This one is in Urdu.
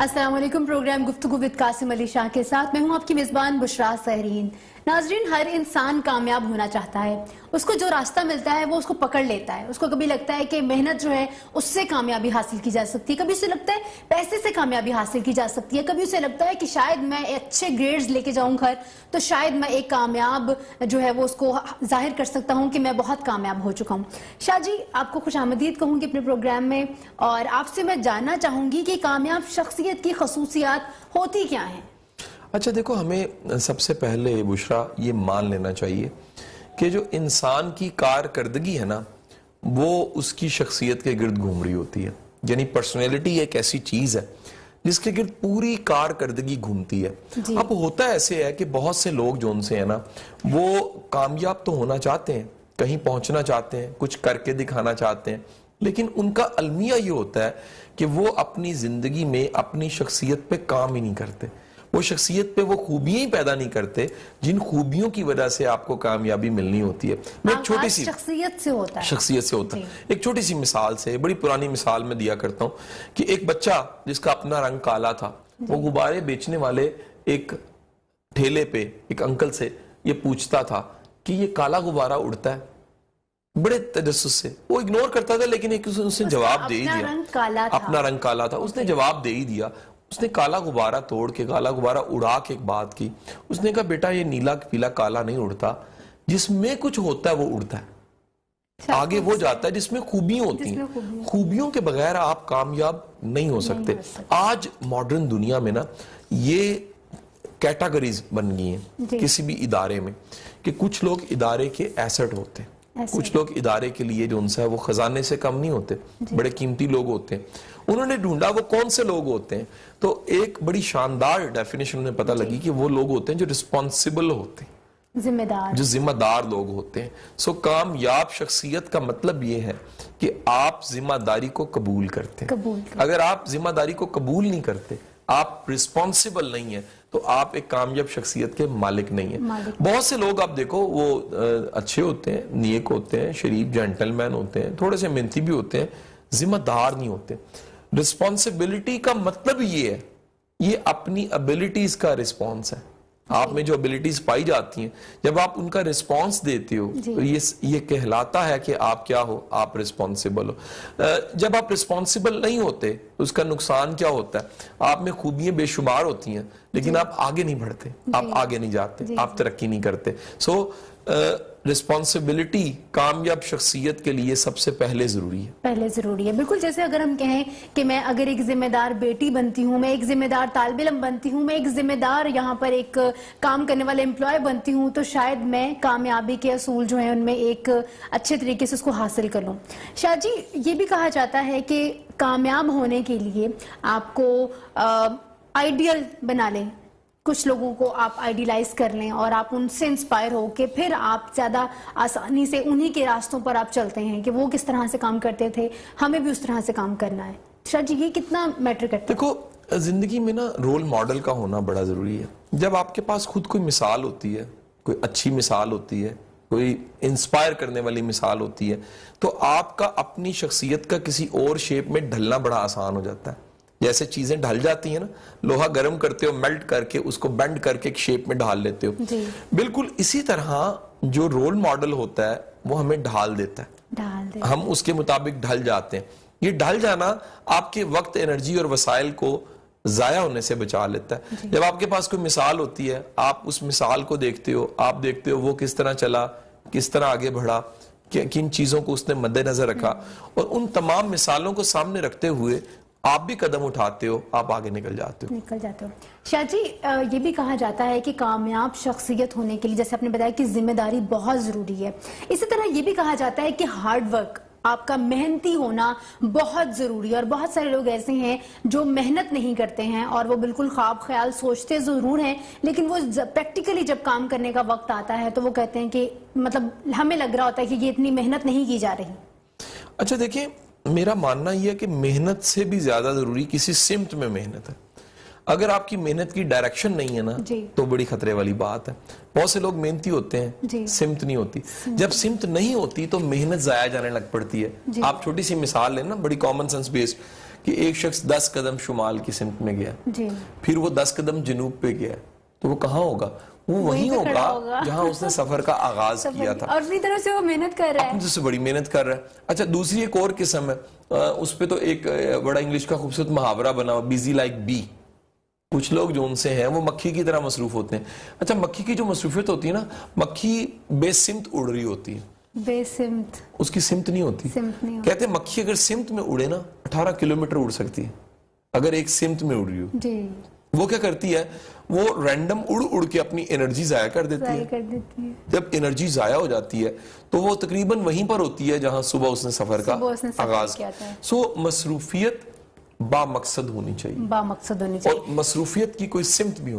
السلام علیکم. پروگرام گفتگو ود قاسم علی شاہ کے ساتھ میں ہوں آپ کی میزبان بشرا سہرین. ناظرین, ہر انسان کامیاب ہونا چاہتا ہے. اس کو جو راستہ ملتا ہے وہ اس کو پکڑ لیتا ہے. اس کو کبھی لگتا ہے کہ محنت جو ہے اس سے کامیابی حاصل کی جا سکتی ہے, کبھی اسے لگتا ہے پیسے سے کامیابی حاصل کی جا سکتی ہے, کبھی اسے لگتا ہے کہ شاید میں اچھے گریڈز لے کے جاؤں گھر تو شاید میں ایک کامیاب جو ہے وہ اس کو ظاہر کر سکتا ہوں کہ میں بہت کامیاب ہو چکا ہوں. شاہ جی, آپ کو خوش آمدید کہوں گی اپنے پروگرام میں, اور آپ سے میں جاننا چاہوں گی کہ کامیاب شخصیت کی خصوصیات ہوتی کیا ہیں؟ اچھا دیکھو, ہمیں سب سے پہلے بشرا یہ مان لینا چاہیے کہ جو انسان کی کارکردگی ہے نا, وہ اس کی شخصیت کے گرد گھوم رہی ہوتی ہے. یعنی پرسنالٹی ایک ایسی چیز ہے جس کے گرد پوری کارکردگی گھومتی ہے. اب ہوتا ایسے ہے کہ بہت سے لوگ جو ان سے ہیں نا, وہ کامیاب تو ہونا چاہتے ہیں, کہیں پہنچنا چاہتے ہیں, کچھ کر کے دکھانا چاہتے ہیں, لیکن ان کا المیہ یہ ہوتا ہے کہ وہ اپنی زندگی میں اپنی شخصیت پہ کام ہی نہیں کرتے. وہ شخصیت پہ وہ خوبیاں ہی پیدا نہیں کرتے جن خوبیوں کی وجہ سے آپ کو کامیابی ملنی ہوتی ہے. میں ایک چھوٹی سی شخصیت سے ہوتا ہے. ایک چھوٹی سی مثال سے, بڑی پرانی مثال میں دیا کرتا ہوں کہ ایک بچہ جس کا اپنا رنگ کالا تھا, وہ غبارے بیچنے والے ایک ٹھیلے پہ ایک انکل سے یہ پوچھتا تھا کہ یہ کالا غبارہ اڑتا ہے. بڑے تجسس سے وہ اگنور کرتا تھا, لیکن اس نے جواب دے ہی دیا. اپنا رنگ کالا تھا, اس نے جواب دے ہی دیا. اس نے کالا غبارہ توڑ کے, کالا غبارہ اڑا کے ایک بات کی. اس نے کہا بیٹا یہ نیلا پیلا کالا نہیں اڑتا, جس میں کچھ ہوتا ہے وہ اڑتا ہے. آگے وہ جاتا ہے جس میں خوبیاں ہوتی ہیں. خوبیوں کے بغیر آپ کامیاب نہیں ہو سکتے. آج ماڈرن دنیا میں نا یہ کیٹاگریز بن گئی ہیں کسی بھی ادارے میں, کہ کچھ لوگ ادارے کے ایسٹ ہوتے ہیں, کچھ لوگ ادارے کے لیے جو ان سے ہے وہ خزانے سے کم نہیں ہوتے, بڑے قیمتی لوگ ہوتے ہیں. انہوں نے ڈھونڈا وہ کون سے لوگ ہوتے ہیں, تو ایک بڑی شاندار ڈیفینیشن انہیں پتہ لگی کہ وہ لوگ ہوتے ہیں جو رسپانسیبل ہوتے ہیں, جو ذمہ دار لوگ ہوتے ہیں. کامیاب شخصیت کا مطلب یہ ہے کہ آپ ذمہ داری کو قبول کرتے ہیں. اگر آپ ذمہ داری کو قبول نہیں کرتے, آپ رسپانسیبل نہیں ہیں, تو آپ ایک کامیاب شخصیت کے مالک نہیں ہیں. بہت سے لوگ آپ دیکھو وہ اچھے ہوتے ہیں, نیک ہوتے ہیں, شریف جینٹل مین ہوتے ہیں, تھوڑے سے محنتی بھی ہوتے ہیں, ذمہ دار نہیں ہوتے. رسپانسبلٹی کا مطلب یہ ہے, یہ اپنی ابیلٹیز کا رسپانس ہے. آپ میں جو ابیلٹیز پائی جاتی ہیں, جب آپ ان کا رسپانس دیتے ہو تو یہ کہلاتا ہے کہ آپ کیا ہو, آپ رسپانسبل ہو. جب آپ رسپانسبل نہیں ہوتے اس کا نقصان کیا ہوتا ہے, آپ میں خوبیاں بے شمار ہوتی ہیں لیکن آپ آگے نہیں بڑھتے, آپ آگے نہیں جاتے, آپ ترقی نہیں کرتے. رسپانسبلٹی کامیاب شخصیت کے لیے سب سے پہلے ضروری ہے. بالکل, جیسے اگر ہم کہیں کہ میں اگر ایک ذمہ دار بیٹی بنتی ہوں, میں ایک ذمہ دار طالب علم بنتی ہوں, میں ایک ذمہ دار یہاں پر ایک کام کرنے والے امپلائی بنتی ہوں, تو شاید میں کامیابی کے اصول جو ہیں ان میں ایک اچھے طریقے سے اس کو حاصل کر لوں. شاہ جی, یہ بھی کہا جاتا ہے کہ کامیاب ہونے کے لیے آپ کو آئیڈیل بنا لیں, کچھ لوگوں کو آپ آئیڈیلائز کر لیں اور آپ ان سے انسپائر ہو کہ پھر آپ زیادہ آسانی سے انہی کے راستوں پر آپ چلتے ہیں کہ وہ کس طرح سے کام کرتے تھے, ہمیں بھی اس طرح سے کام کرنا ہے. شاہ جی, یہ کتنا میٹر کرتا ہے؟ دیکھو, زندگی میں نا رول ماڈل کا ہونا بڑا ضروری ہے. جب آپ کے پاس خود کوئی مثال ہوتی ہے, کوئی اچھی مثال ہوتی ہے, کوئی انسپائر کرنے والی مثال ہوتی ہے, تو آپ کا اپنی شخصیت کا کسی اور شیپ میں ڈھلنا بڑا آسان ہو جاتا ہے. جیسے چیزیں ڈھل جاتی ہیں نا, لوہا گرم کرتے ہو, میلٹ کر کے اس کو بینڈ کر کے ایک شیپ میں ڈھال لیتے ہو, بالکل اسی طرح جو رول ماڈل ہوتا ہے وہ ہمیں ڈھال دیتا ہے, ہم اس کے مطابق ڈھل جاتے ہیں. یہ ڈھل جانا آپ کے وقت, انرجی اور وسائل کو ضائع ہونے سے بچا لیتا ہے. جب آپ کے پاس کوئی مثال ہوتی ہے, آپ اس مثال کو دیکھتے ہو, آپ دیکھتے ہو وہ کس طرح چلا, کس طرح آگے بڑھا, کن چیزوں کو اس نے مد نظر رکھا, اور ان تمام مثالوں کو سامنے رکھتے ہوئے آپ بھی قدم اٹھاتے ہو, آپ آگے نکل جاتے ہو. شاہ جی, یہ بھی کہا جاتا ہے کہ کامیاب شخصیت ہونے کے لیے, جیسے آپ نے بتایا کہ ذمہ داری بہت ضروری ہے, اسی طرح یہ بھی کہا جاتا ہے کہ ہارڈ ورک, آپ کا محنتی ہونا بہت ضروری ہے. اور بہت سارے لوگ ایسے ہیں جو محنت نہیں کرتے ہیں اور وہ بالکل خواب خیال سوچتے ضرور ہیں, لیکن وہ پریکٹیکلی جب کام کرنے کا وقت آتا ہے تو وہ کہتے ہیں کہ مطلب ہمیں لگ رہا ہوتا ہے کہ یہ اتنی محنت نہیں کی جا رہی. اچھا دیکھیں, میرا ماننا یہ ہے کہ محنت سے بھی زیادہ ضروری کسی سمت میں محنت ہے. اگر آپ کی محنت کی ڈائریکشن نہیں ہے نا, تو بڑی خطرے والی بات ہے. بہت سے لوگ محنتی ہوتے ہیں, سمت نہیں ہوتی. جب سمت نہیں ہوتی تو محنت ضائع جانے لگ پڑتی ہے. آپ چھوٹی سی مثال لیں نا, بڑی کامن سینس بیسڈ, کہ ایک شخص 10 قدم شمال کی سمت میں گیا جی پھر وہ 10 قدم جنوب پہ گیا تو وہ کہاں ہوگا؟ وہ وہیں پہ کھڑا ہوگا جہاں اس نے سفر کا آغاز کیا تھا، اور اپنی طرف سے وہ محنت کر رہا ہے، اپنی سے بڑی محنت کر رہا ہے۔ اچھا دوسری ایک اور قسم ہے، اس پہ تو ایک بڑا انگلش کا خوبصورت محاورہ بنا ہوا، بیزی لائک بی۔ کچھ لوگ جو ان سے ہیں وہ مکھی کی طرح مصروف ہوتے ہیں۔ اچھا مکھی کی جو مصروفیت ہوتی ہے نا، مکھی بے سمت اڑ رہی ہوتی ہے، بے سمت، اس کی سمت نہیں ہوتی۔ سمت نہیں ہوتی، کہتے ہیں مکھی اگر سمت میں اڑے نا 18 کلومیٹر اڑ سکتی ہے اگر ایک سمت میں اڑ رہی ہو۔ جی وہ کیا کرتی ہے؟ وہ رینڈم اڑ کے اپنی انرجی ضائع کر دیتی ضائع ہے۔ کر دیتی ہے، جب انرجی ضائع ہو جاتی ہے تو وہ تقریباً وہیں پر ہوتی ہے جہاں صبح اس نے سفر کا صبح اس نے سفر آغاز کیا تھا۔ سو مصروفیت با مقصد ہونی چاہیے، با مقصد ہونی چاہیے۔ اور مصروفیت کی کوئی سمت بھی